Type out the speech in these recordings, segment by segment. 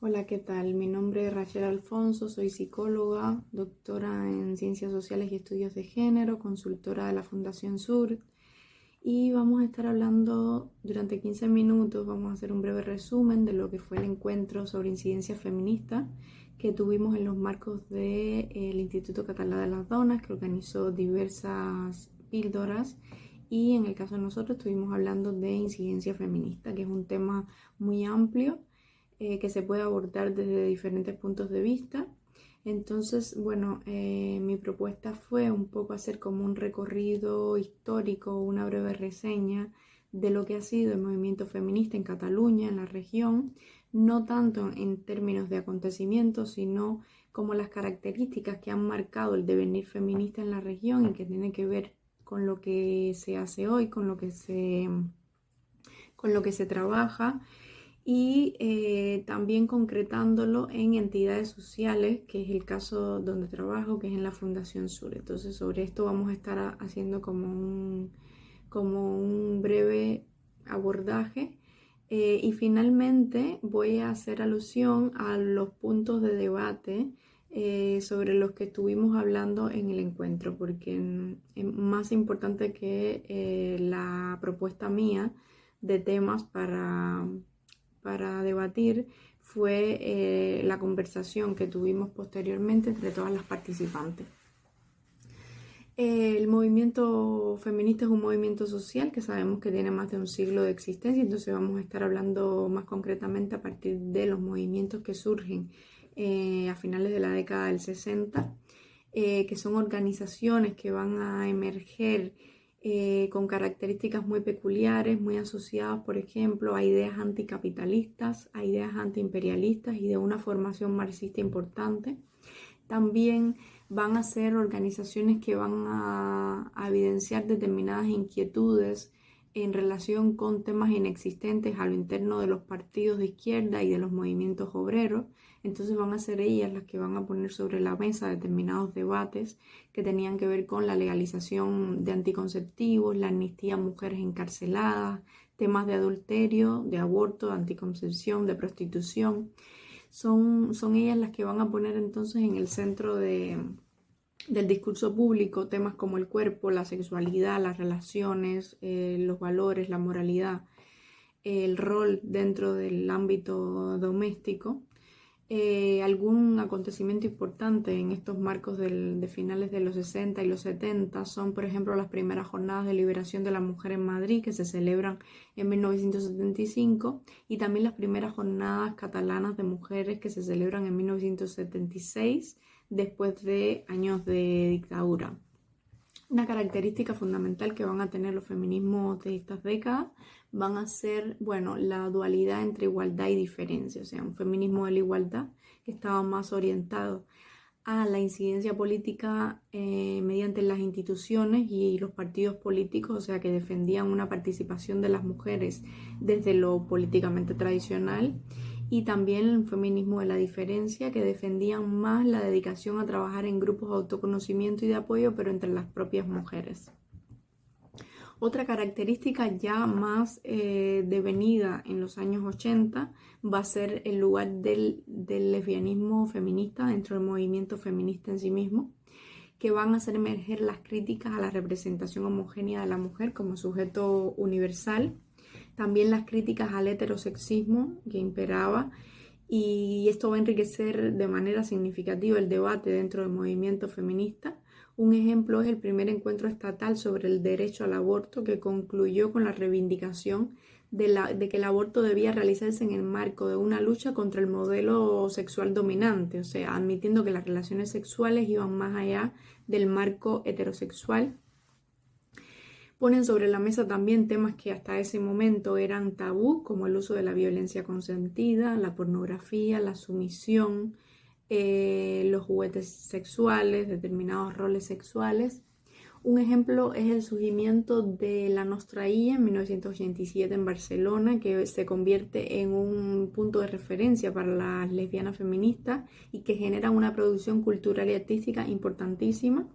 Hola, ¿qué tal? Mi nombre es Rachel Alfonso, soy psicóloga, doctora en Ciencias Sociales y Estudios de Género, consultora de la Fundación Sur y vamos a estar hablando durante 15 minutos, vamos a hacer un breve resumen de lo que fue el encuentro sobre incidencia feminista que tuvimos en los marcos del Instituto Català de las Donas, que organizó diversas píldoras, y en el caso de nosotros estuvimos hablando de incidencia feminista, que es un tema muy amplio que se puede abordar desde diferentes puntos de vista. Entonces, bueno, mi propuesta fue un poco hacer como un recorrido histórico, una breve reseña de lo que ha sido el movimiento feminista en Cataluña, en la región, no tanto en términos de acontecimientos, sino como las características que han marcado el devenir feminista en la región y que tiene que ver con lo que se hace hoy, con lo que se trabaja, y también concretándolo en entidades sociales, que es el caso donde trabajo, que es en la Fundación Sur. Entonces sobre esto vamos a estar haciendo como un breve abordaje, y finalmente voy a hacer alusión a los puntos de debate sobre los que estuvimos hablando en el encuentro, porque es más importante que la propuesta mía de temas para debatir fue la conversación que tuvimos posteriormente entre todas las participantes. El movimiento feminista es un movimiento social que sabemos que tiene más de un siglo de existencia, entonces vamos a estar hablando más concretamente a partir de los movimientos que surgen a finales de la década del 60, que son organizaciones que van a emerger con características muy peculiares, muy asociadas, por ejemplo, a ideas anticapitalistas, a ideas antiimperialistas y de una formación marxista importante. También van a ser organizaciones que van a evidenciar determinadas inquietudes en relación con temas inexistentes a lo interno de los partidos de izquierda y de los movimientos obreros. Entonces van a ser ellas las que van a poner sobre la mesa determinados debates que tenían que ver con la legalización de anticonceptivos, la amnistía a mujeres encarceladas, temas de adulterio, de aborto, de anticoncepción, de prostitución. Son ellas las que van a poner entonces en el centro del discurso público temas como el cuerpo, la sexualidad, las relaciones, los valores, la moralidad, el rol dentro del ámbito doméstico. Algún acontecimiento importante en estos marcos de finales de los 60 y los 70 son, por ejemplo, las primeras jornadas de liberación de la mujer en Madrid, que se celebran en 1975, y también las primeras jornadas catalanas de mujeres que se celebran en 1976, después de años de dictadura. Una característica fundamental que van a tener los feminismos de estas décadas van a ser, bueno, la dualidad entre igualdad y diferencia, o sea, un feminismo de la igualdad que estaba más orientado a la incidencia política mediante las instituciones y los partidos políticos, o sea, que defendían una participación de las mujeres desde lo políticamente tradicional, y también el feminismo de la diferencia, que defendían más la dedicación a trabajar en grupos de autoconocimiento y de apoyo, pero entre las propias mujeres. Otra característica ya más devenida en los años 80 va a ser el lugar del lesbianismo feminista dentro del movimiento feminista en sí mismo, que van a hacer emerger las críticas a la representación homogénea de la mujer como sujeto universal, también las críticas al heterosexismo que imperaba, y esto va a enriquecer de manera significativa el debate dentro del movimiento feminista. Un ejemplo es el primer encuentro estatal sobre el derecho al aborto, que concluyó con la reivindicación de que el aborto debía realizarse en el marco de una lucha contra el modelo sexual dominante, o sea, admitiendo que las relaciones sexuales iban más allá del marco heterosexual. Ponen sobre la mesa también temas que hasta ese momento eran tabú, como el uso de la violencia consentida, la pornografía, la sumisión, los juguetes sexuales, determinados roles sexuales. Un ejemplo es el surgimiento de la Nostra Illa en 1987 en Barcelona, que se convierte en un punto de referencia para las lesbianas feministas y que genera una producción cultural y artística importantísima.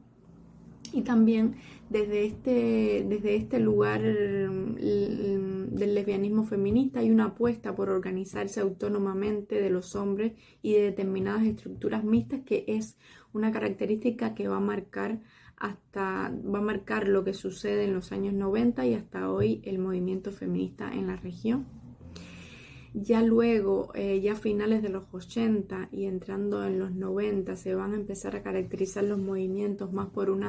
Y también desde este lugar del lesbianismo feminista hay una apuesta por organizarse autónomamente de los hombres y de determinadas estructuras mixtas, que es una característica que va a marcar lo que sucede en los años 90 y hasta hoy el movimiento feminista en la región. Ya luego, ya a finales de los 80 y entrando en los 90, se van a empezar a caracterizar los movimientos más por un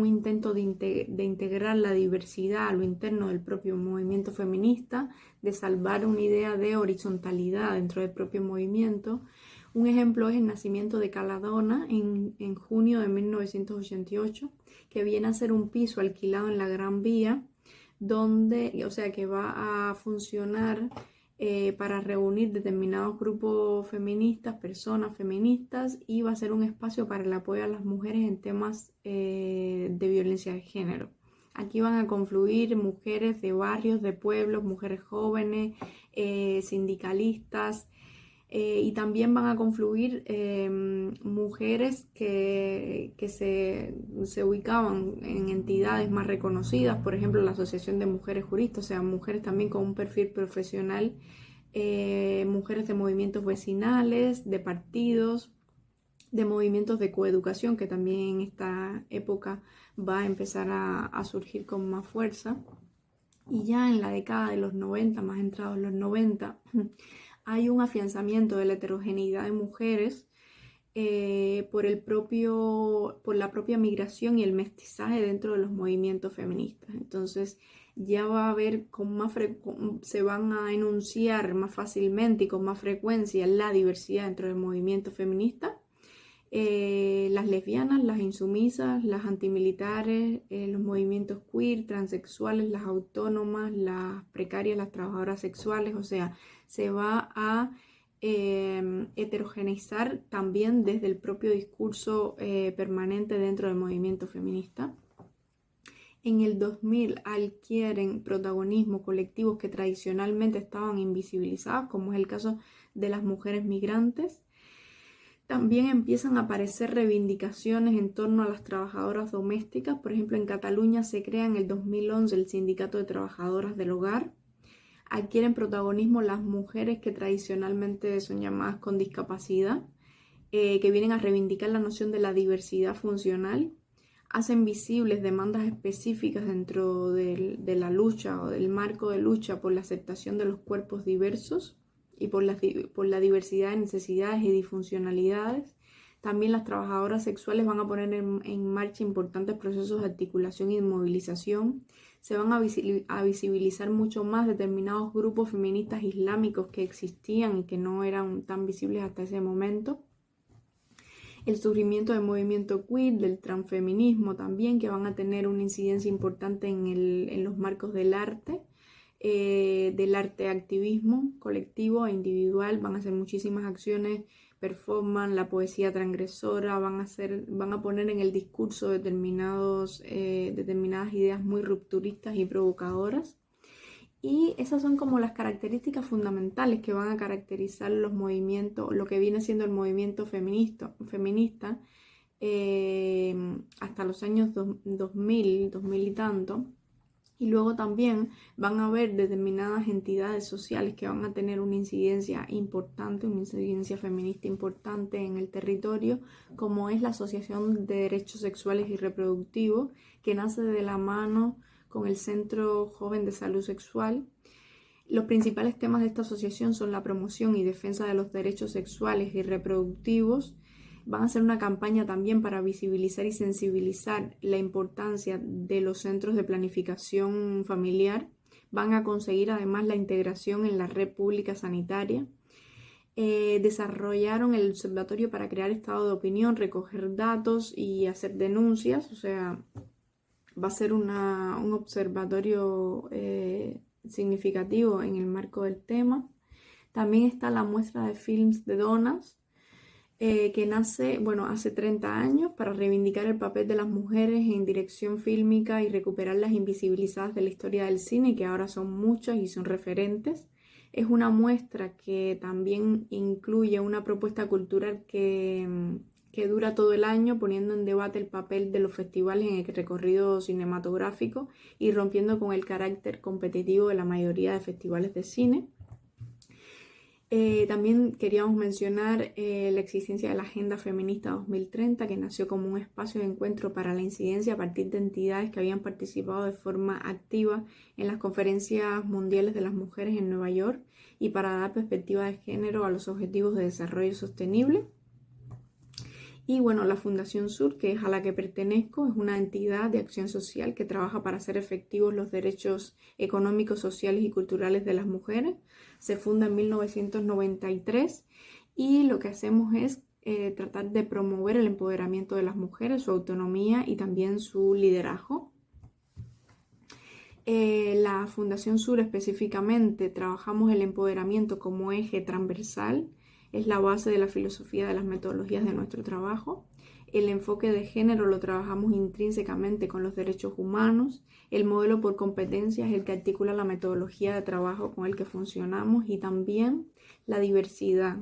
intento de integrar la diversidad a lo interno del propio movimiento feminista, de salvar una idea de horizontalidad dentro del propio movimiento. Un ejemplo es el nacimiento de Caladona en junio de 1988, que viene a ser un piso alquilado en la Gran Vía, que va a funcionar para reunir determinados grupos feministas, personas feministas, y va a ser un espacio para el apoyo a las mujeres en temas de violencia de género. Aquí van a confluir mujeres de barrios, de pueblos, mujeres jóvenes, sindicalistas, y también van a confluir mujeres que se ubicaban en entidades más reconocidas, por ejemplo la Asociación de Mujeres Juristas, o sea, mujeres también con un perfil profesional, mujeres de movimientos vecinales, de partidos, de movimientos de coeducación, que también en esta época va a empezar a surgir con más fuerza. Y ya en la década de los 90, más entrados los 90, hay un afianzamiento de la heterogeneidad de mujeres por la propia migración y el mestizaje dentro de los movimientos feministas. Entonces ya va a haber se van a enunciar más fácilmente y con más frecuencia la diversidad dentro del movimiento feminista. Las lesbianas, las insumisas, las antimilitares, los movimientos queer, transexuales, las autónomas, las precarias, las trabajadoras sexuales, o sea, se va a heterogeneizar también desde el propio discurso permanente dentro del movimiento feminista. En el 2000 adquieren protagonismo colectivos que tradicionalmente estaban invisibilizados, como es el caso de las mujeres migrantes. También empiezan a aparecer reivindicaciones en torno a las trabajadoras domésticas. Por ejemplo, en Cataluña se crea en el 2011 el Sindicato de Trabajadoras del Hogar. Adquieren protagonismo las mujeres que tradicionalmente son llamadas con discapacidad, que vienen a reivindicar la noción de la diversidad funcional. Hacen visibles demandas específicas dentro de la lucha o del marco de lucha por la aceptación de los cuerpos diversos y por la diversidad de necesidades y disfuncionalidades. También las trabajadoras sexuales van a poner en marcha importantes procesos de articulación y de movilización. Se van a visibilizar mucho más determinados grupos feministas islámicos que existían y que no eran tan visibles hasta ese momento. El surgimiento del movimiento queer, del transfeminismo también, que van a tener una incidencia importante en los marcos del arte activismo colectivo e individual. Van a hacer muchísimas acciones, performance, la poesía transgresora, van a poner en el discurso determinadas ideas muy rupturistas y provocadoras. Y esas son como las características fundamentales que van a caracterizar los movimientos, lo que viene siendo el movimiento feminista hasta los años 2000 y tanto. Y luego también van a haber determinadas entidades sociales que van a tener una incidencia importante, una incidencia feminista importante en el territorio, como es la Asociación de Derechos Sexuales y Reproductivos, que nace de la mano con el Centro Joven de Salud Sexual. Los principales temas de esta asociación son la promoción y defensa de los derechos sexuales y reproductivos. Van a hacer una campaña también para visibilizar y sensibilizar la importancia de los centros de planificación familiar. Van a conseguir además la integración en la red pública sanitaria. Desarrollaron el observatorio para crear estado de opinión, recoger datos y hacer denuncias. O sea, va a ser un observatorio significativo en el marco del tema. También está la muestra de films de donas, que nace, hace 30 años para reivindicar el papel de las mujeres en dirección fílmica y recuperar las invisibilizadas de la historia del cine, que ahora son muchas y son referentes. Es una muestra que también incluye una propuesta cultural que que dura todo el año, poniendo en debate el papel de los festivales en el recorrido cinematográfico y rompiendo con el carácter competitivo de la mayoría de festivales de cine. También queríamos mencionar la existencia de la Agenda Feminista 2030, que nació como un espacio de encuentro para la incidencia a partir de entidades que habían participado de forma activa en las conferencias mundiales de las mujeres en Nueva York y para dar perspectiva de género a los objetivos de desarrollo sostenible. Y bueno, la Fundación Sur, que es a la que pertenezco, es una entidad de acción social que trabaja para hacer efectivos los derechos económicos, sociales y culturales de las mujeres. Se funda en 1993 y lo que hacemos es tratar de promover el empoderamiento de las mujeres, su autonomía y también su liderazgo. La Fundación Sur específicamente trabajamos el empoderamiento como eje transversal. Es la base de la filosofía de las metodologías de nuestro trabajo. El enfoque de género lo trabajamos intrínsecamente con los derechos humanos. El modelo por competencias es el que articula la metodología de trabajo con el que funcionamos y también la diversidad,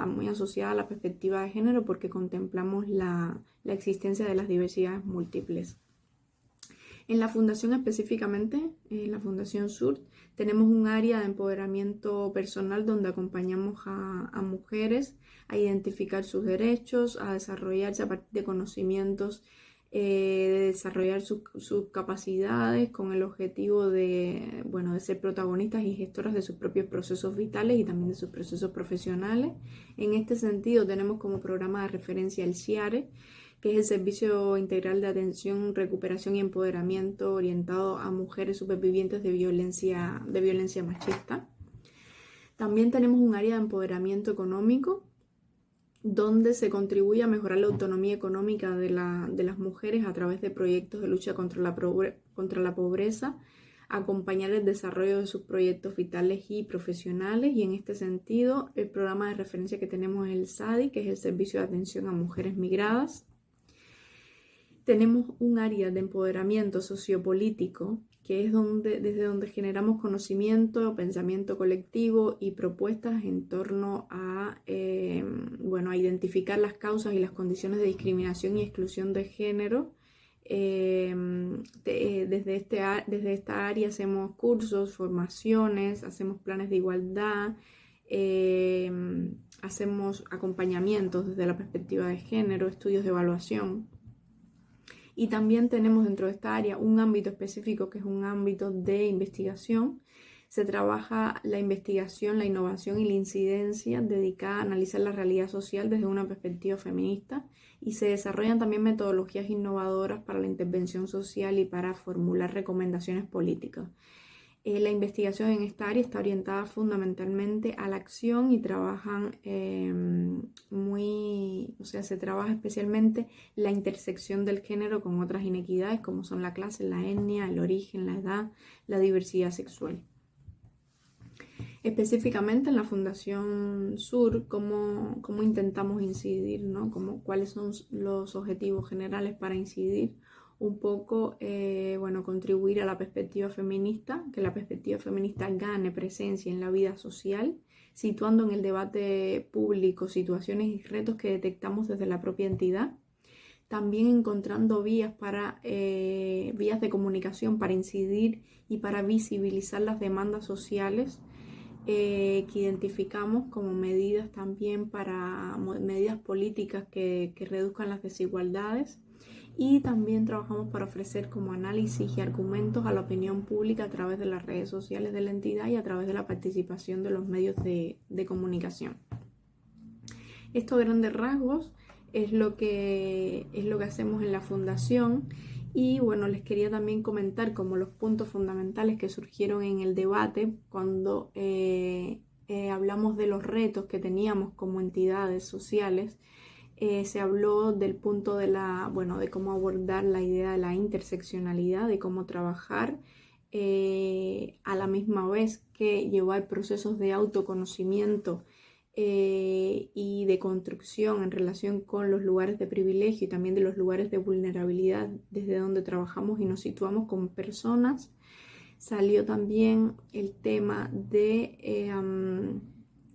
muy asociada a la perspectiva de género porque contemplamos la existencia de las diversidades múltiples. En la Fundación específicamente, en la Fundación Sur, tenemos un área de empoderamiento personal donde acompañamos a mujeres a identificar sus derechos, a desarrollarse a partir de conocimientos, de desarrollar sus capacidades con el objetivo de ser protagonistas y gestoras de sus propios procesos vitales y también de sus procesos profesionales. En este sentido tenemos como programa de referencia el CIARE, que es el Servicio Integral de Atención, Recuperación y Empoderamiento orientado a mujeres supervivientes de violencia machista. También tenemos un área de empoderamiento económico, donde se contribuye a mejorar la autonomía económica de las mujeres a través de proyectos de lucha contra la pobreza, acompañar el desarrollo de sus proyectos vitales y profesionales. Y en este sentido, el programa de referencia que tenemos es el SADI, que es el Servicio de Atención a Mujeres Migradas. Tenemos un área de empoderamiento sociopolítico, que es desde donde generamos conocimiento, pensamiento colectivo y propuestas en torno a identificar las causas y las condiciones de discriminación y exclusión de género. Desde esta área hacemos cursos, formaciones, hacemos planes de igualdad, hacemos acompañamientos desde la perspectiva de género, estudios de evaluación. Y también tenemos dentro de esta área un ámbito específico que es un ámbito de investigación. Se trabaja la investigación, la innovación y la incidencia dedicada a analizar la realidad social desde una perspectiva feminista y se desarrollan también metodologías innovadoras para la intervención social y para formular recomendaciones políticas. La investigación en esta área está orientada fundamentalmente a la acción y trabajan se trabaja especialmente la intersección del género con otras inequidades como son la clase, la etnia, el origen, la edad, la diversidad sexual. Específicamente en la Fundación Sur, ¿cómo intentamos incidir, ¿no? ¿Cuáles son los objetivos generales para incidir? Un poco, contribuir a la perspectiva feminista, que la perspectiva feminista gane presencia en la vida social, situando en el debate público situaciones y retos que detectamos desde la propia entidad. También encontrando vías de comunicación para incidir y para visibilizar las demandas sociales que identificamos como medidas también para medidas políticas que reduzcan las desigualdades. Y también trabajamos para ofrecer como análisis y argumentos a la opinión pública a través de las redes sociales de la entidad y a través de la participación de los medios de comunicación. Estos grandes rasgos es lo que hacemos en la Fundación. Y bueno, les quería también comentar como los puntos fundamentales que surgieron en el debate cuando hablamos de los retos que teníamos como entidades sociales. Se habló del punto de cómo abordar la idea de la interseccionalidad, de cómo trabajar a la misma vez que llevar procesos de autoconocimiento y de construcción en relación con los lugares de privilegio y también de los lugares de vulnerabilidad desde donde trabajamos y nos situamos como personas. Salió también el tema de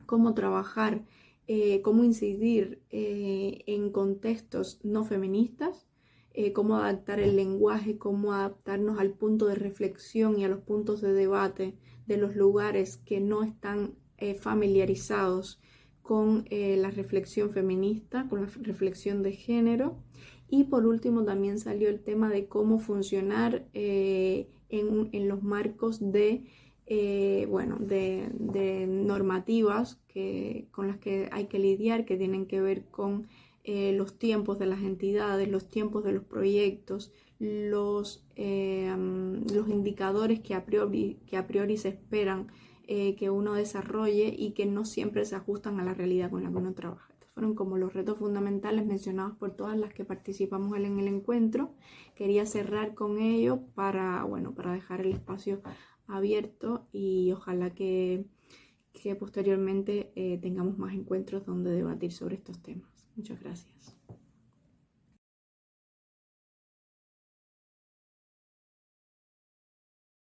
cómo trabajar cómo incidir en contextos no feministas, cómo adaptar el lenguaje, cómo adaptarnos al punto de reflexión y a los puntos de debate de los lugares que no están familiarizados con la reflexión feminista, con la reflexión de género. Y por último también salió el tema de cómo funcionar en los marcos de normativas con las que hay que lidiar, que tienen que ver con los tiempos de las entidades, los tiempos de los proyectos, los indicadores que a priori se esperan que uno desarrolle y que no siempre se ajustan a la realidad con la que uno trabaja. Estos fueron como los retos fundamentales mencionados por todas las que participamos en el encuentro. Quería cerrar con ello para dejar el espacio abierto y ojalá que posteriormente tengamos más encuentros donde debatir sobre estos temas. Muchas gracias.